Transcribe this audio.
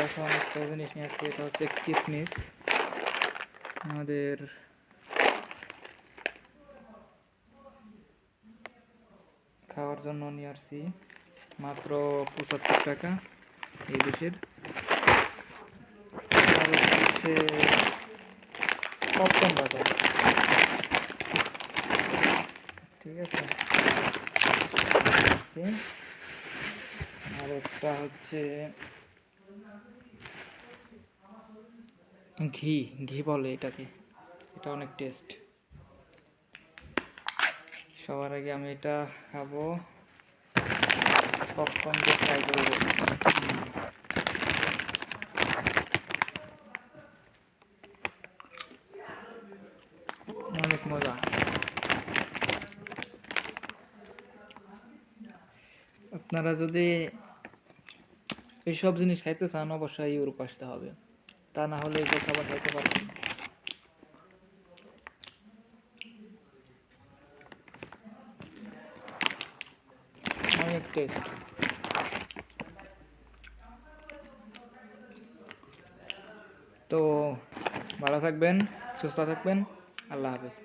এখন একটা জিনিস নিয়ে আসছি, এটা হচ্ছে কিসমিস। আমাদের খাওয়ার জন্য নিয়ে আসছি, মাত্র 75 টাকা এই দেশের। আর হচ্ছে পপকর্ন বাজার, ঠিক আছে। আর একটা হচ্ছে ঘি, ঘি বলে এটাকে, এটা অনেক টেস্ট। সবার আগে আমি এটা খাবো, পপকর্ন দিয়ে ট্রাই করবো। অনেক মজা। আপনারা যদি এইসব জিনিস খাইতে চান অবশ্যই ইউরোপ আসতে হবে, তা না হলে এইসব খাবার খাইতে পারবেন না। অনেক টেস্ট। তো ভালো থাকবেন, সুস্থ থাকবেন, আল্লাহ হাফেজ।